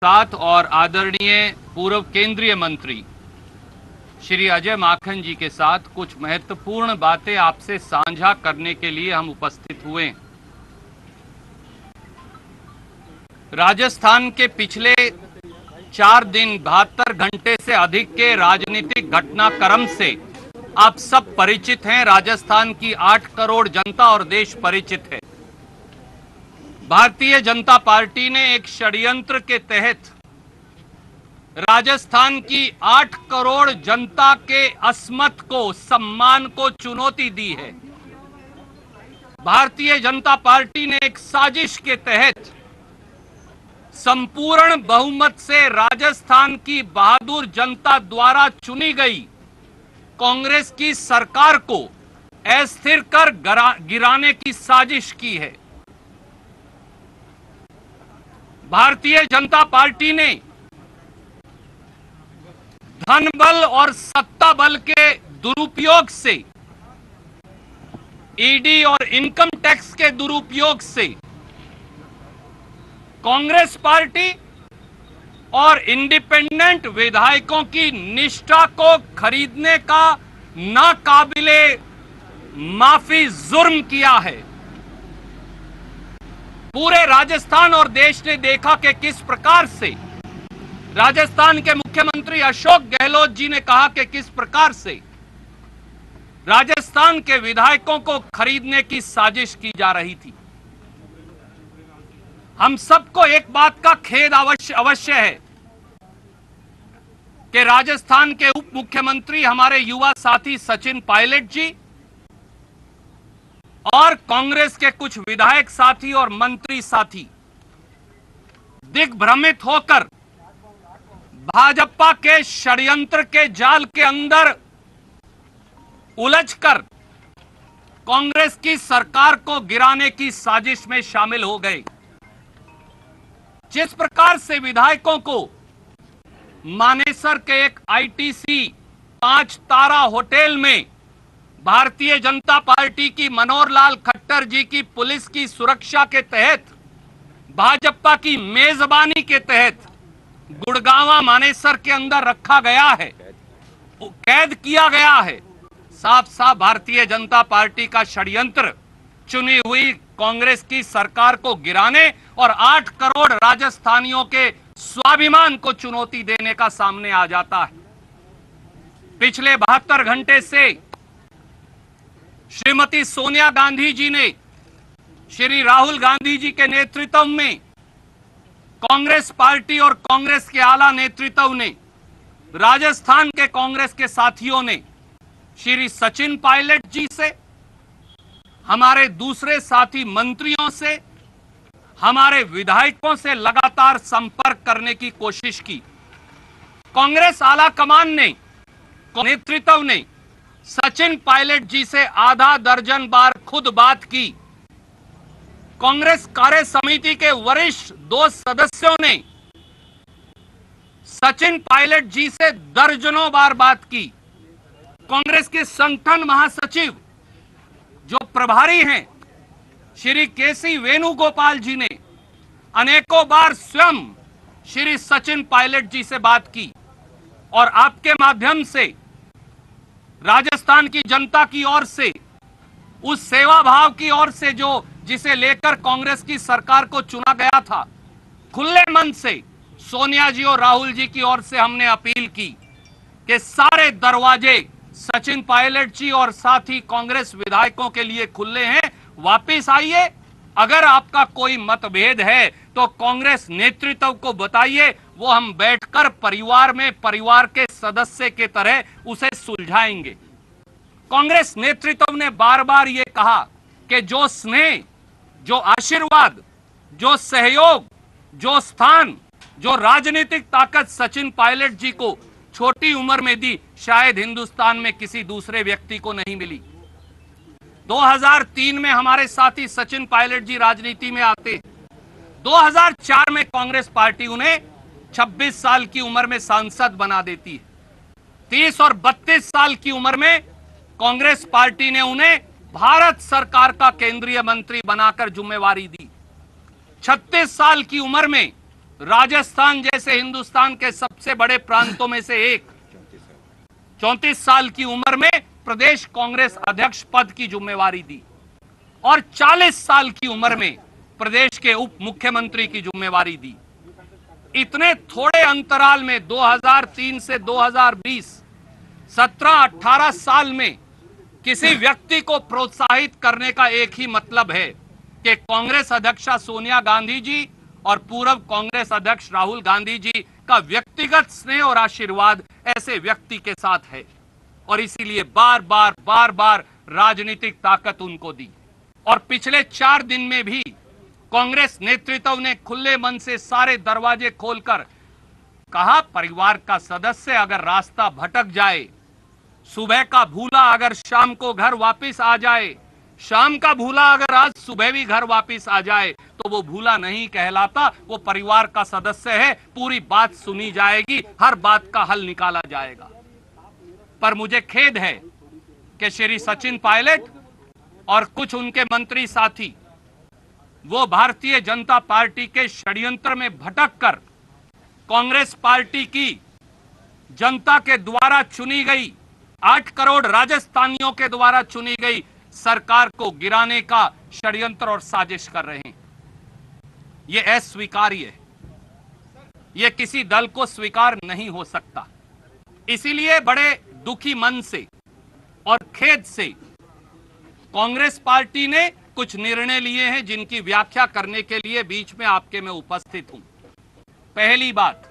साथ और आदरणीय पूर्व केंद्रीय मंत्री श्री अजय माखन जी के साथ कुछ महत्वपूर्ण बातें आपसे साझा करने के लिए हम उपस्थित हुए। राजस्थान के पिछले 4 दिन 72 घंटे से अधिक के राजनीतिक घटनाक्रम से आप सब परिचित हैं। राजस्थान की 8 करोड़ जनता और देश परिचित है। भारतीय जनता पार्टी ने एक षड्यंत्र के तहत राजस्थान की 8 करोड़ जनता के अस्मत को, सम्मान को चुनौती दी है। भारतीय जनता पार्टी ने एक साजिश के तहत संपूर्ण बहुमत से राजस्थान की बहादुर जनता द्वारा चुनी गई कांग्रेस की सरकार को अस्थिर कर गिराने की साजिश की है। भारतीय जनता पार्टी ने धन बल और सत्ता बल के दुरुपयोग से, ईडी और इनकम टैक्स के दुरुपयोग से कांग्रेस पार्टी और इंडिपेंडेंट विधायकों की निष्ठा को खरीदने का नाकाबिले माफी जुर्म किया है। पूरे राजस्थान और देश ने देखा कि किस प्रकार से राजस्थान के मुख्यमंत्री अशोक गहलोत जी ने कहा कि किस प्रकार से राजस्थान के विधायकों को खरीदने की साजिश की जा रही थी। हम सबको एक बात का खेद अवश्य है कि राजस्थान के उप मुख्यमंत्री हमारे युवा साथी सचिन पायलट जी और कांग्रेस के कुछ विधायक साथी और मंत्री साथी दिग्भ्रमित होकर भाजपा के षड्यंत्र के जाल के अंदर उलझकर कांग्रेस की सरकार को गिराने की साजिश में शामिल हो गए। जिस प्रकार से विधायकों को मानेसर के एक आईटीसी 5 तारा होटल में भारतीय जनता पार्टी की मनोहर लाल खट्टर जी की पुलिस की सुरक्षा के तहत, भाजपा की मेजबानी के तहत गुड़गांवा मानेसर के अंदर रखा गया है, कैद किया गया है। साफ साफ भारतीय जनता पार्टी का षड्यंत्र चुनी हुई कांग्रेस की सरकार को गिराने और 8 करोड़ राजस्थानियों के स्वाभिमान को चुनौती देने का सामने आ जाता है। पिछले 72 घंटे से श्रीमती सोनिया गांधी जी ने श्री राहुल गांधी जी के नेतृत्व में कांग्रेस पार्टी और कांग्रेस के आला नेतृत्व ने, राजस्थान के कांग्रेस के साथियों ने श्री सचिन पायलट जी से, हमारे दूसरे साथी मंत्रियों से, हमारे विधायकों से लगातार संपर्क करने की कोशिश की। कांग्रेस आला कमान ने, नेतृत्व ने सचिन पायलट जी से आधा दर्जन बार खुद बात की। कांग्रेस कार्य समिति के वरिष्ठ 2 सदस्यों ने सचिन पायलट जी से दर्जनों बार बात की। कांग्रेस के संगठन महासचिव जो प्रभारी हैं श्री केसी वेणुगोपाल जी ने अनेकों बार स्वयं श्री सचिन पायलट जी से बात की और आपके माध्यम से राजस्थान की जनता की ओर से, उस सेवा भाव की ओर से जो जिसे लेकर कांग्रेस की सरकार को चुना गया था, खुले मन से सोनिया जी और राहुल जी की ओर से हमने अपील की कि सारे दरवाजे सचिन पायलट जी और साथ ही कांग्रेस विधायकों के लिए खुले हैं। वापस आइए, अगर आपका कोई मतभेद है तो कांग्रेस नेतृत्व को बताइए, वो हम बैठकर परिवार में परिवार के सदस्य के तरह उसे सुलझाएंगे। कांग्रेस नेतृत्व ने बार बार ये कहा कि जो स्नेह, जो आशीर्वाद, जो सहयोग, जो स्थान, जो राजनीतिक ताकत सचिन पायलट जी को छोटी उम्र में दी, शायद हिंदुस्तान में किसी दूसरे व्यक्ति को नहीं मिली। 2003 में हमारे साथी सचिन पायलट जी राजनीति में आते, 2004 में कांग्रेस पार्टी उन्हें 26 साल की उम्र में सांसद बना देती है। 30 और 32 साल की उम्र में कांग्रेस पार्टी ने उन्हें भारत सरकार का केंद्रीय मंत्री बनाकर जिम्मेवारी दी। 36 साल की उम्र में राजस्थान जैसे हिंदुस्तान के सबसे बड़े प्रांतों में से एक 34 साल की उम्र में प्रदेश कांग्रेस अध्यक्ष पद की जिम्मेवारी दी और 40 साल की उम्र में प्रदेश के उप मुख्यमंत्री की जिम्मेवारी दी। इतने थोड़े अंतराल में 2003 से 2020 17-18 साल में किसी व्यक्ति को प्रोत्साहित करने का एक ही मतलब है कि कांग्रेस अध्यक्षा सोनिया गांधी जी और पूर्व कांग्रेस अध्यक्ष राहुल गांधी जी का व्यक्तिगत स्नेह और आशीर्वाद ऐसे व्यक्ति के साथ है और इसीलिए बार बार राजनीतिक ताकत उनको दी। और पिछले 4 दिन में भी कांग्रेस नेतृत्व ने खुले मन से सारे दरवाजे खोलकर कहा, परिवार का सदस्य अगर रास्ता भटक जाए, सुबह का भूला अगर शाम को घर वापस आ जाए, शाम का भूला अगर आज सुबह भी घर वापस आ जाए तो वो भूला नहीं कहलाता, वो परिवार का सदस्य है। पूरी बात सुनी जाएगी, हर बात का हल निकाला जाएगा। पर मुझे खेद है कि श्री सचिन पायलट और कुछ उनके मंत्री साथी वो भारतीय जनता पार्टी के षड्यंत्र में भटककर कांग्रेस पार्टी की जनता के द्वारा चुनी गई 8 करोड़ राजस्थानियों के द्वारा चुनी गई सरकार को गिराने का षड्यंत्र और साजिश कर रहे हैं। यह अस्वीकार्य है, यह किसी दल को स्वीकार नहीं हो सकता। इसीलिए बड़े दुखी मन से और खेद से कांग्रेस पार्टी ने कुछ निर्णय लिए हैं जिनकी व्याख्या करने के लिए बीच में आपके मैं उपस्थित हूं। पहली बात,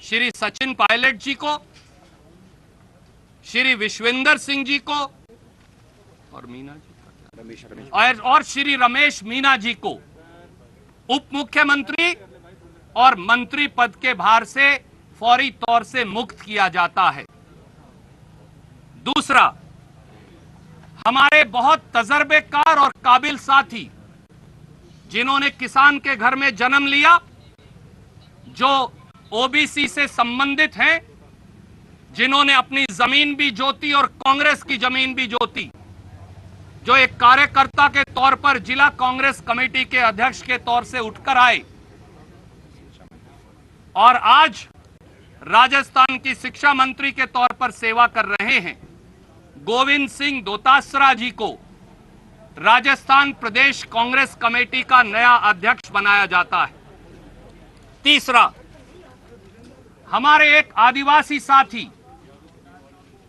श्री सचिन पायलट जी को, श्री विश्वेंद्र सिंह जी को और मीना जी और श्री रमेश मीना जी को उप मुख्यमंत्री और मंत्री पद के भार से फौरी तौर से मुक्त किया जाता है। दूसरा, हमारे बहुत तजर्बेकार और काबिल साथी जिन्होंने किसान के घर में जन्म लिया, जो ओबीसी से संबंधित हैं, जिन्होंने अपनी जमीन भी जोती और कांग्रेस की जमीन भी जोती, जो एक कार्यकर्ता के तौर पर जिला कांग्रेस कमेटी के अध्यक्ष के तौर से उठकर आए और आज राजस्थान की शिक्षा मंत्री के तौर पर सेवा कर रहे हैं, गोविंद सिंह दोतासरा जी को राजस्थान प्रदेश कांग्रेस कमेटी का नया अध्यक्ष बनाया जाता है। तीसरा, हमारे एक आदिवासी साथी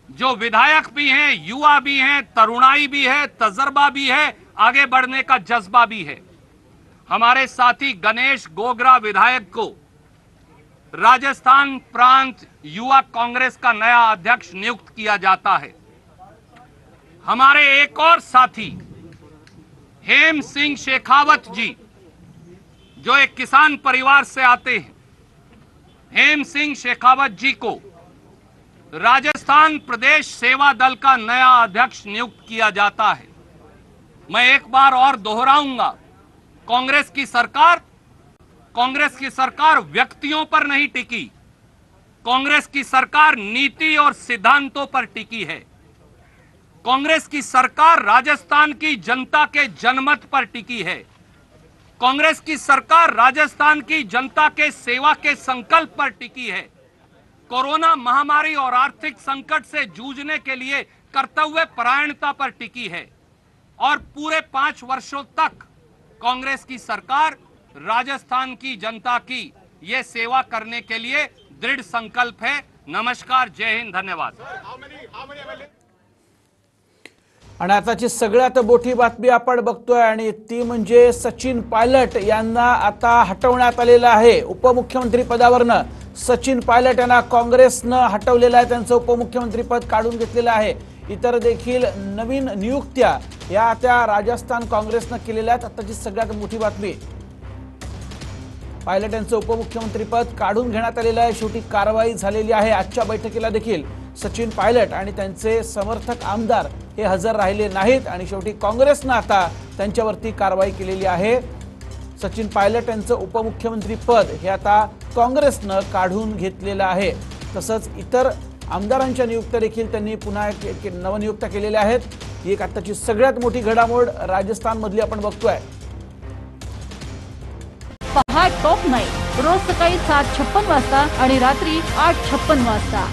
जो विधायक भी हैं, युवा भी हैं, तरुणाई भी है, तजर्बा भी है, आगे बढ़ने का जज्बा भी है, हमारे साथी गणेश गोगरा विधायक को राजस्थान प्रांत युवा कांग्रेस का नया अध्यक्ष नियुक्त किया जाता है। हमारे एक और साथी हेम सिंह शेखावत जी, जो एक किसान परिवार से आते हैं, हेम सिंह शेखावत जी को राजस्थान प्रदेश सेवा दल का नया अध्यक्ष नियुक्त किया जाता है। मैं एक बार और दोहराऊंगा, कांग्रेस की सरकार व्यक्तियों पर नहीं टिकी, कांग्रेस की सरकार नीति और सिद्धांतों पर टिकी है। कांग्रेस की सरकार राजस्थान की जनता के जनमत पर टिकी है। कांग्रेस की सरकार राजस्थान की जनता के सेवा के संकल्प पर टिकी है। कोरोना महामारी और आर्थिक संकट से जूझने के लिए कर्तव्य परायणता पर टिकी है और पूरे 5 वर्षों तक कांग्रेस की सरकार राजस्थान की जनता की ये सेवा करने के लिए दृढ़ संकल्प है। नमस्कार, जय हिंद, धन्यवाद। आणि आताची सगळ्यात मोठी बातमी आपण बघतोय आणि ती म्हणजे सचिन पायलट यांना आता हटवण्यात आलेलं आहे। उपमुख्यमंत्री पदावरनं सचिन पायलट यांना काँग्रेसनं हटवलेलं आहे, त्यांचं उपमुख्यमंत्री पद काढून घेतलेलं आहे। इतर देखील नवीन नियुक्त्या या त्या राजस्थान काँग्रेसनं केलेल्या आहेत। आताची सगळ्यात मोठी बातमी, पायलट यांचं उपमुख्यमंत्री पद काढून घेण्यात आलेलं आहे। शेवटी कारवाई झालेली आहे। आजच्या बैठकीला देखील सचिन पायलट आणि त्यांचे समर्थक आमदार हे हजर राहिले नाहीत आणि शेवटी काँग्रेसनं आता त्यांच्यावरती कारवाई केलेली आहे। सचिन पायलट यांचं उपमुख्यमंत्री पद हे आता काँग्रेसनं काढून घेतलेलं आहे। तसंच इतर आमदारांच्या नियुक्त्या देखील त्यांनी पुन्हा नवनियुक्त्या केलेल्या आहेत। ही एक आताची सगळ्यात मोठी घडामोड राजस्थानमधली आपण बघतोय। पहा टॉप 9 रोज सकाळी 7:56 वाजता आणि रात्री 8:56 वाजता.